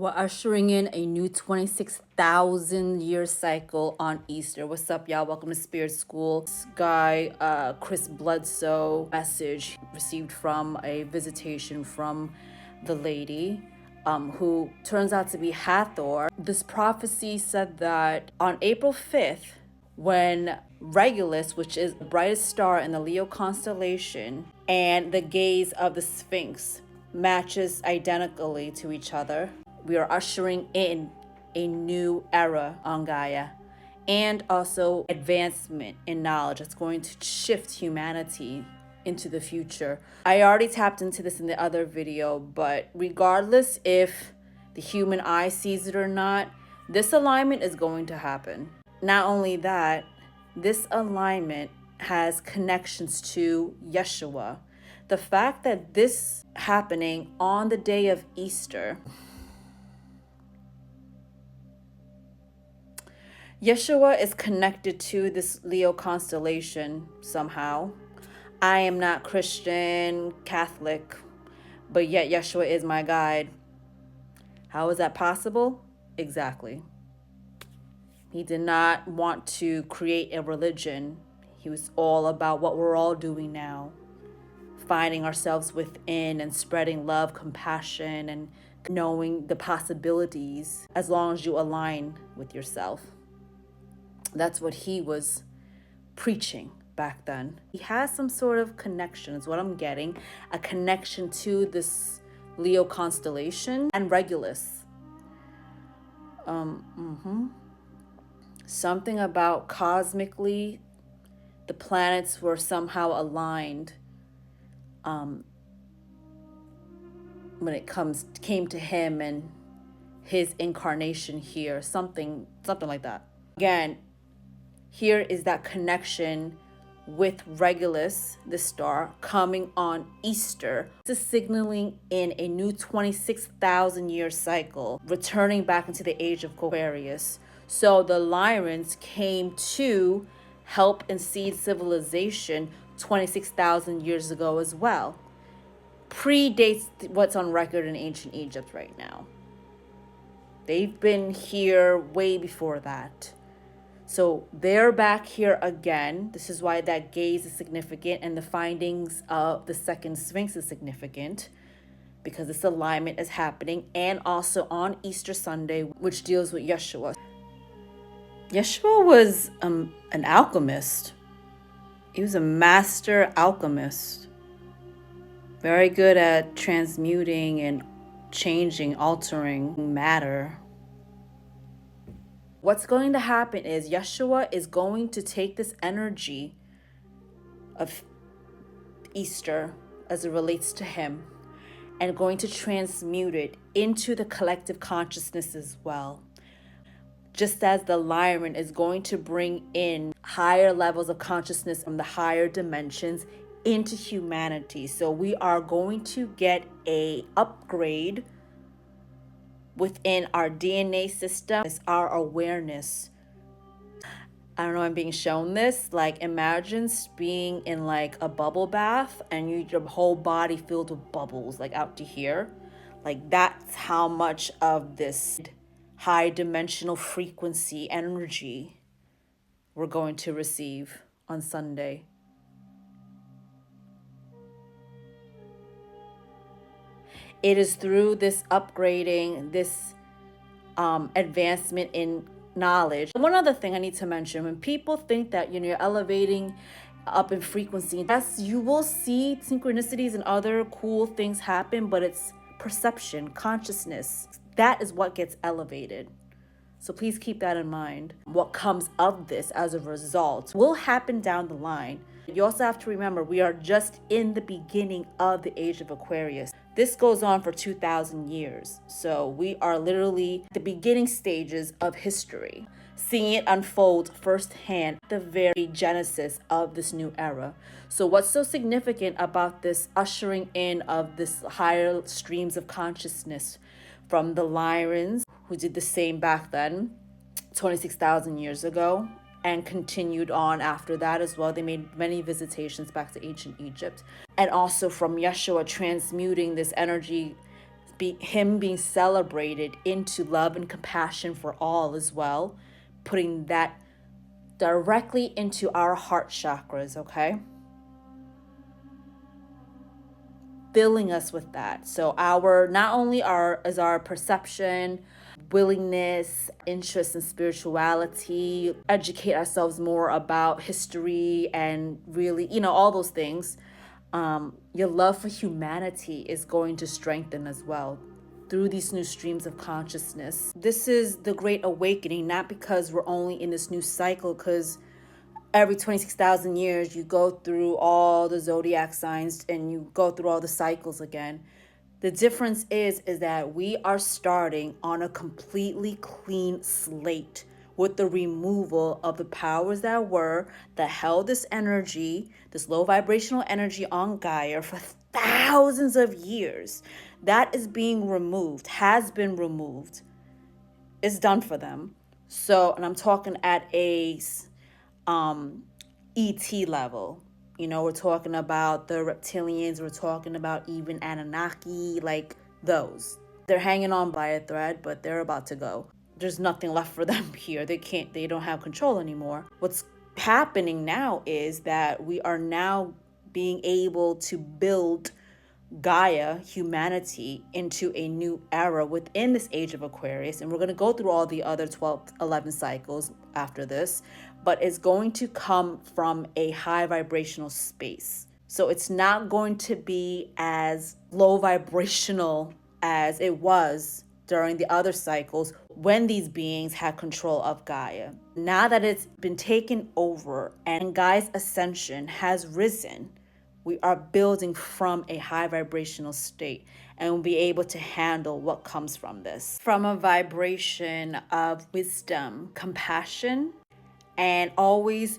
We're ushering in a new 26,000 year cycle on Easter. What's up, y'all? Welcome to Spirit School. This guy, Chris Bledsoe, message received from a visitation from the lady, who turns out to be Hathor. This prophecy said that on April 5th, when Regulus, which is the brightest star in the Leo constellation, and the gaze of the Sphinx matches identically to each other, we are ushering in a new era on Gaia, and also advancement in knowledge that's going to shift humanity into the future. I already tapped into this in the other video, but regardless if the human eye sees it or not, this alignment is going to happen. Not only that, this alignment has connections to Yeshua. The fact that this happening on the day of Easter, Yeshua is connected to this Leo constellation somehow. I am not Christian, Catholic, but yet Yeshua is my guide. How is that possible? Exactly. He did not want to create a religion. He was all about what we're all doing now. Finding ourselves within and spreading love, compassion, and knowing the possibilities as long as you align with yourself. That's what he was preaching back then. He has some sort of connection, is what I'm getting. A connection to this Leo constellation and Regulus. Something about cosmically, the planets were somehow aligned when it came to him and his incarnation here, something like that. Again, here is that connection with Regulus, the star, coming on Easter. This is signaling in a new 26,000 year cycle, returning back into the age of Aquarius. So the Lyrans came to help and seed civilization 26,000 years ago as well. Predates what's on record in ancient Egypt right now. They've been here way before that. So they're back here again. This is why that gaze is significant, and the findings of the second Sphinx is significant, because this alignment is happening, and also on Easter Sunday, which deals with Yeshua. Yeshua was an alchemist. He was a master alchemist. Very good at transmuting and changing, altering matter. What's going to happen is Yeshua is going to take this energy of Easter as it relates to him and going to transmute it into the collective consciousness as well. Just as the Lyran is going to bring in higher levels of consciousness from the higher dimensions into humanity. So we are going to get an upgrade within our DNA system. Is our awareness. I don't know, I'm being shown this. Like, imagine being in like a bubble bath and your whole body filled with bubbles, like out to here. Like, that's how much of this high dimensional frequency energy we're going to receive on Sunday. It is through this upgrading, this advancement in knowledge. One other thing I need to mention, when people think that you're elevating up in frequency, yes, you will see synchronicities and other cool things happen, but it's perception, consciousness. That is what gets elevated. So please keep that in mind. What comes of this as a result will happen down the line. You also have to remember, we are just in the beginning of the age of Aquarius. This goes on for 2,000 years. So we are literally the beginning stages of history, seeing it unfold firsthand, the very genesis of this new era. So what's so significant about this ushering in of this higher streams of consciousness from the Lyrans, who did the same back then, 26,000 years ago, and continued on after that as well. They made many visitations back to ancient Egypt. And also from Yeshua transmuting this energy him being celebrated into love and compassion for all as well, putting that directly into our heart chakras, okay? Filling us with that. So our not only is our perception, willingness, interest in spirituality, educate ourselves more about history and really, all those things. Your love for humanity is going to strengthen as well through these new streams of consciousness. This is the Great Awakening, not because we're only in this new cycle, because every 26,000 years you go through all the zodiac signs and you go through all the cycles again. The difference is that we are starting on a completely clean slate with the removal of the powers that held this energy, this low vibrational energy on Gaia for thousands of years. That is being removed, has been removed. It's done for them. So, and I'm talking at a ET level. We're talking about the reptilians, we're talking about even Anunnaki, like those. They're hanging on by a thread, but they're about to go. There's nothing left for them here. They don't have control anymore. What's happening now is that we are now being able to build Gaia, humanity, into a new era within this age of Aquarius. And we're going to go through all the other 12, 11 cycles after this, but it's going to come from a high vibrational space. So it's not going to be as low vibrational as it was during the other cycles when these beings had control of Gaia. Now that it's been taken over and Gaia's ascension has risen, we are building from a high vibrational state and will be able to handle what comes from this. From a vibration of wisdom, compassion, and always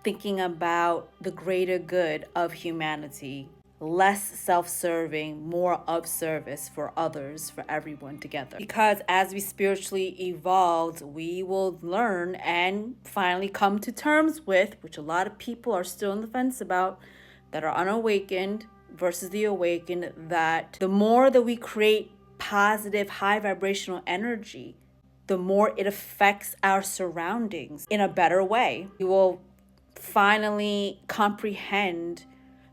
thinking about the greater good of humanity. Less self-serving, more of service for others, for everyone together. Because as we spiritually evolve, we will learn and finally come to terms with, which a lot of people are still on the fence about, that are unawakened versus the awakened, that the more that we create positive, high vibrational energy, the more it affects our surroundings in a better way. We will finally comprehend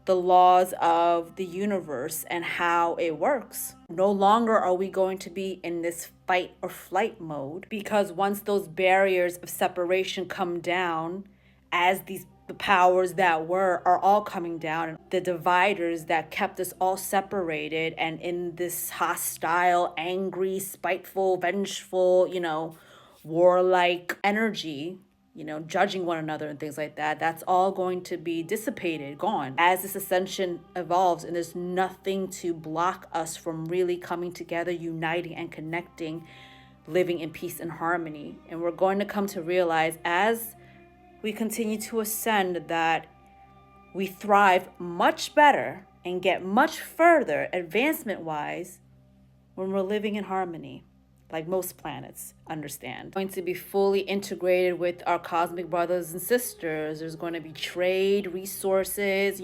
the laws of the universe and how it works. No longer are we going to be in this fight or flight mode, because once those barriers of separation come down, as the powers that are all coming down, and the dividers that kept us all separated and in this hostile, angry, spiteful, vengeful, warlike energy, judging one another and things like that, that's all going to be dissipated, gone. As this ascension evolves, and there's nothing to block us from really coming together, uniting and connecting, living in peace and harmony. And we're going to come to realize as we continue to ascend that we thrive much better and get much further advancement-wise when we're living in harmony, like most planets understand. Going to be fully integrated with our cosmic brothers and sisters. There's going to be trade, resources,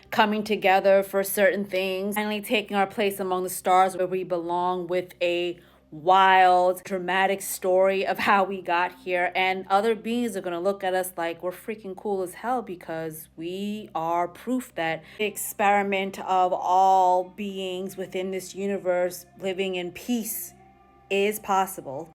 coming together for certain things, finally taking our place among the stars where we belong, with a wild, dramatic story of how we got here. And other beings are going to look at us like we're freaking cool as hell, because we are proof that the experiment of all beings within this universe living in peace is possible.